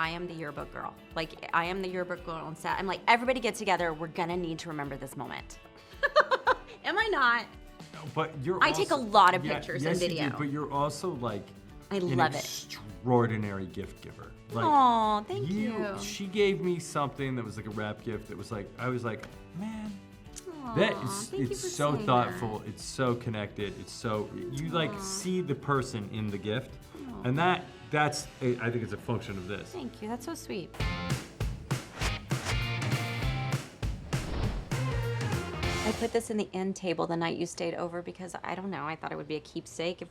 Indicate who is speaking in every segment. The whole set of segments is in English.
Speaker 1: I am the yearbook girl. Like, I am the yearbook girl on set. I'm like, everybody get together. We're gonna need to remember this moment. Am I not?
Speaker 2: But
Speaker 1: I take a lot of pictures and video.
Speaker 2: You do, but you're also like an
Speaker 1: love it.
Speaker 2: extraordinary gift giver. Like,
Speaker 1: Aw, thank you.
Speaker 2: She gave me something that was like a wrap gift that was like, I was like, man, it's so thoughtful.
Speaker 1: That.
Speaker 2: It's so connected. It's so, you like see the person in the gift. And that's, I think it's a function of this.
Speaker 1: Thank you, that's so sweet. I put this in the end table the night you stayed over because, I don't know, I thought it would be a keepsake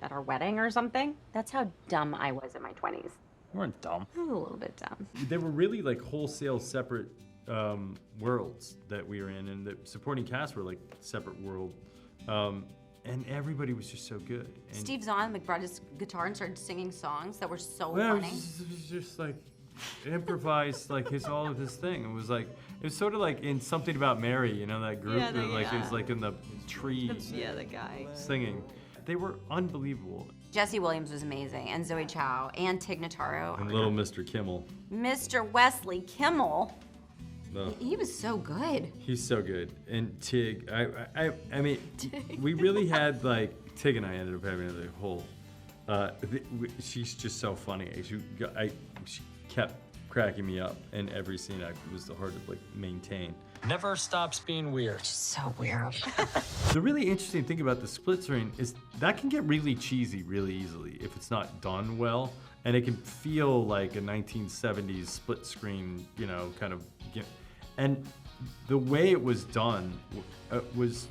Speaker 1: at our wedding or something. That's how dumb I was in my 20s.
Speaker 2: You weren't dumb.
Speaker 1: I was a little bit dumb.
Speaker 2: They were really like wholesale separate worlds that we were in, and the supporting cast were like separate world. And everybody was just so good. And
Speaker 1: Steve Zahn brought his guitar and started singing songs that were so
Speaker 2: well,
Speaker 1: funny.
Speaker 2: It was just like improvised like all of his thing. It was sort of like in Something About Mary, you know, that group that like is like in the trees.
Speaker 1: The guy.
Speaker 2: Singing. They were unbelievable.
Speaker 1: Jesse Williams was amazing, and Zoe Chow, and Tig Notaro.
Speaker 2: And little Mr. Kimmel.
Speaker 1: Mr. Wesley Kimmel.
Speaker 2: No.
Speaker 1: He was so good.
Speaker 2: He's so good. And Tig, I mean, we really had like, Tig and I ended up having the whole, she's just so funny. She kept cracking me up, and every scene was hard to like maintain.
Speaker 3: Never stops being weird.
Speaker 1: So weird.
Speaker 2: The really interesting thing about the split screen is that can get really cheesy really easily if it's not done well, and it can feel like a 1970s split screen, you know, kind of. And the way it was done was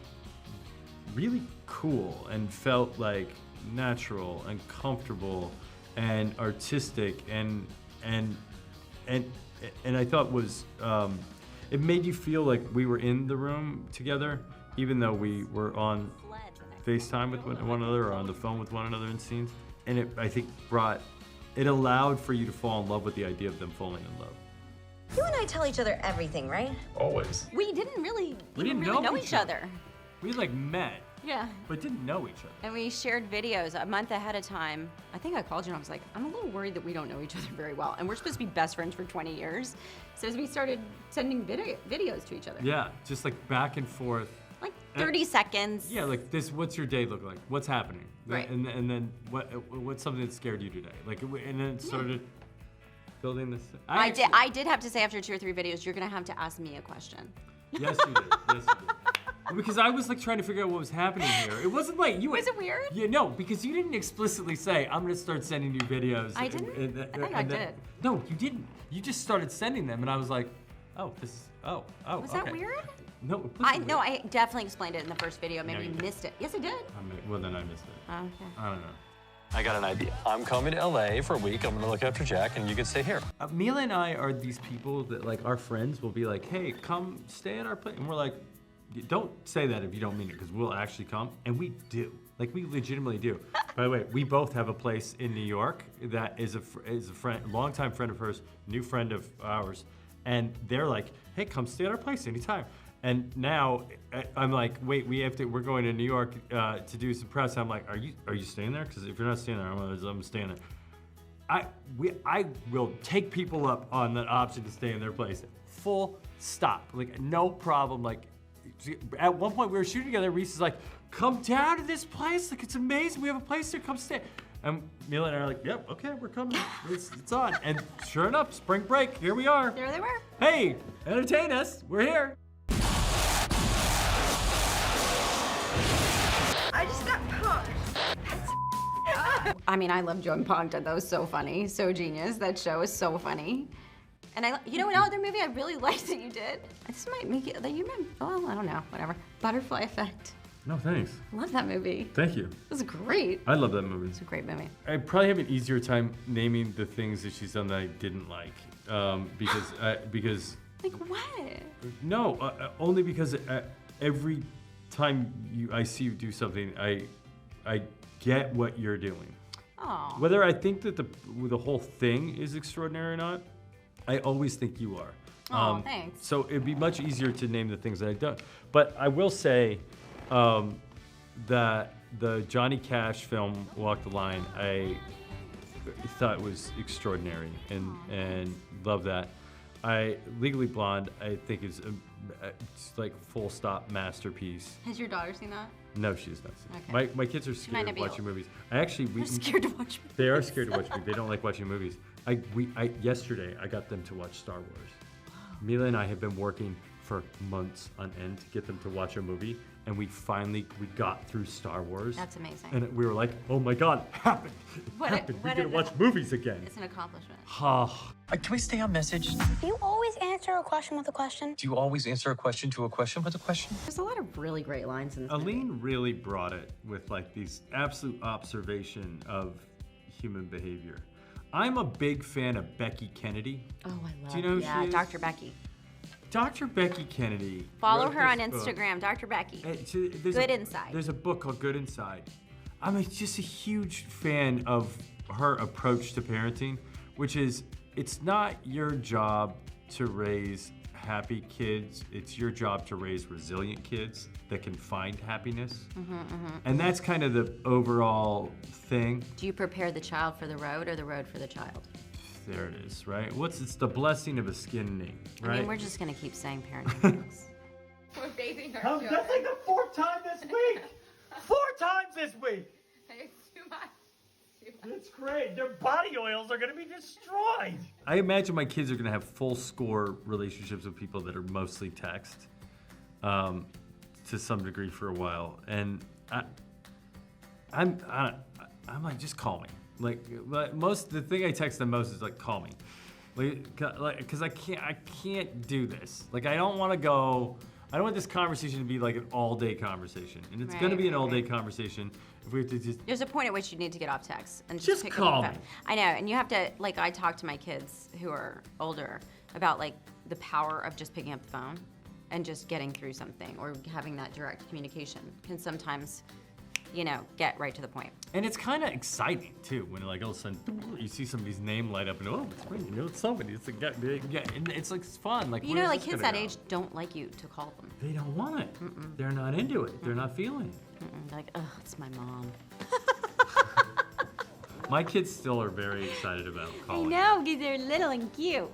Speaker 2: really cool and felt like natural and comfortable and artistic and I thought was. It made you feel like we were in the room together, even though we were on FaceTime with one another or on the phone with one another in scenes. And I think it allowed for you to fall in love with the idea of them falling in love.
Speaker 4: You and I tell each other everything, right?
Speaker 3: Always.
Speaker 1: We didn't really know each other.
Speaker 2: We like met,
Speaker 1: Yeah.
Speaker 2: but didn't know each other.
Speaker 1: And we shared videos a month ahead of time. I think I called you and I was like, I'm a little worried that we don't know each other very well. And we're supposed to be best friends for 20 years. So as we started sending videos to each other.
Speaker 2: Yeah, just like back and forth.
Speaker 1: Like 30 seconds.
Speaker 2: Yeah, like this, what's your day look like? What's happening?
Speaker 1: Right.
Speaker 2: And then what's something that scared you today? Like, and then it started building this.
Speaker 1: I did have to say after 2 or 3 videos, you're gonna have to ask me a question.
Speaker 2: Yes, you did. Yes, you did. Because I was like trying to figure out what was happening here. It wasn't like you.
Speaker 1: Was it weird?
Speaker 2: Yeah, no, because you didn't explicitly say, I'm gonna start sending you videos.
Speaker 1: I didn't? I think I did.
Speaker 2: No, you didn't. You just started sending them, and I was like, oh, oh.
Speaker 1: Was that weird?
Speaker 2: No, it wasn't
Speaker 1: No,
Speaker 2: weird.
Speaker 1: I definitely explained it in the first video. Maybe you missed it. Yes, I did.
Speaker 2: Well, then I missed it.
Speaker 1: Okay.
Speaker 2: I don't know.
Speaker 3: I got an idea. I'm coming to LA for a week. I'm gonna look after Jack, and you can stay here.
Speaker 2: Mila and I are these people that like our friends will be like, hey, come stay at our place. And we're like, don't say that if you don't mean it, because we'll actually come. And we do. Like, we legitimately do. By the way, we both have a place in New York that is a friend, longtime friend of hers, new friend of ours. And they're like, hey, come stay at our place anytime. And now I'm like, wait, we're going to New York to do some press. I'm like, are you staying there? Because if you're not staying there, I'm staying there. I will take people up on that option to stay in their place. Full stop. Like, no problem. Like, at one point we were shooting together. Reese is like, come down to this place. Like, it's amazing. We have a place there. Come stay. And Mila and I are like, yep, okay, we're coming. It's on. And sure enough, spring break, here we are.
Speaker 1: There they were.
Speaker 2: Hey, entertain us. We're here.
Speaker 4: I just got punked.
Speaker 1: I mean, I love Joan Punked. That was so funny, so genius. That show is so funny. And you know what other movie I really liked that you did? This might make it, well, I don't know, whatever. Butterfly Effect.
Speaker 2: No, thanks.
Speaker 1: Love that movie.
Speaker 2: Thank you.
Speaker 1: It was great.
Speaker 2: I love that movie.
Speaker 1: It's a great movie.
Speaker 2: I probably have an easier time naming the things that she's done that I didn't like, because.
Speaker 1: Like what?
Speaker 2: No, only because every time I see you do something, I get what you're doing.
Speaker 1: Oh.
Speaker 2: Whether I think that the whole thing is extraordinary or not, I always think you are.
Speaker 1: Oh, thanks.
Speaker 2: So it'd be much easier to name the things that I've done. But I will say that the Johnny Cash film, Walk the Line, thought was extraordinary and love that. Legally Blonde, I think is it's like full stop masterpiece.
Speaker 1: Has your daughter seen that?
Speaker 2: No, she's not seen it.
Speaker 1: Okay.
Speaker 2: My kids are scared of watching movies.
Speaker 1: They're scared to watch movies.
Speaker 2: They are scared to watch movies. They don't like watching movies. Yesterday I got them to watch Star Wars. Mila and I have been working for months on end to get them to watch a movie, and we got through Star Wars.
Speaker 1: That's amazing.
Speaker 2: And we were like, oh my God, it happened. We get to watch movies again.
Speaker 1: It's an accomplishment.
Speaker 3: Can we stay on message?
Speaker 5: Do you always answer a question with a question?
Speaker 3: Do you always answer a question to a question with a question?
Speaker 1: There's a lot of really great lines in this movie.
Speaker 2: Aline really brought it with like these absolute observation of human behavior. I'm a big fan of Becky Kennedy.
Speaker 1: Oh, I love.
Speaker 2: Do you know who she is?
Speaker 1: Dr. Becky.
Speaker 2: Dr. Becky Kennedy.
Speaker 1: Follow
Speaker 2: wrote
Speaker 1: her on
Speaker 2: this book.
Speaker 1: Instagram, Dr. Becky.
Speaker 2: Good
Speaker 1: Inside.
Speaker 2: There's a book called Good Inside. I'm just a huge fan of her approach to parenting, which is it's not your job to raise happy kids. It's your job to raise resilient kids that can find happiness. And that's kind of the overall thing.
Speaker 1: Do you prepare the child for the road or the road for the child?
Speaker 2: There it is, right? It's the blessing of a skin name, right?
Speaker 1: I mean, we're just gonna keep saying parenting things. We're bathing our children.
Speaker 6: That's like the 4th time this week. 4 times this week.
Speaker 1: It's too much.
Speaker 6: It's great. Their body oils are gonna be destroyed.
Speaker 2: I imagine my kids are gonna have full score relationships with people that are mostly text, to some degree for a while, and I'm like, just call me. Like the thing I text them most is like, call me, because I can't do this. Like I don't want this conversation to be like an all-day conversation, and it's gonna be an all-day conversation if we have to just.
Speaker 1: There's a point at which you need to get off text and
Speaker 2: Just
Speaker 1: pick
Speaker 2: call
Speaker 1: up the phone.
Speaker 2: me.
Speaker 1: I know, and you have to, like, I talk to my kids who are older about like the power of just picking up the phone and just getting through something, or having that direct communication can sometimes, get right to the point.
Speaker 2: And it's kind of exciting too when like all of a sudden you see somebody's name light up and it's me, it's somebody. It's like and it's like it's fun. Like where is
Speaker 1: like
Speaker 2: this
Speaker 1: kids
Speaker 2: gonna
Speaker 1: that
Speaker 2: go?
Speaker 1: age don't like you to call them.
Speaker 2: They don't want it. They're not into it. They're not feeling it.
Speaker 1: They're like, ugh, it's my mom.
Speaker 2: My kids still are very excited about calling.
Speaker 1: I know, because they're little and cute.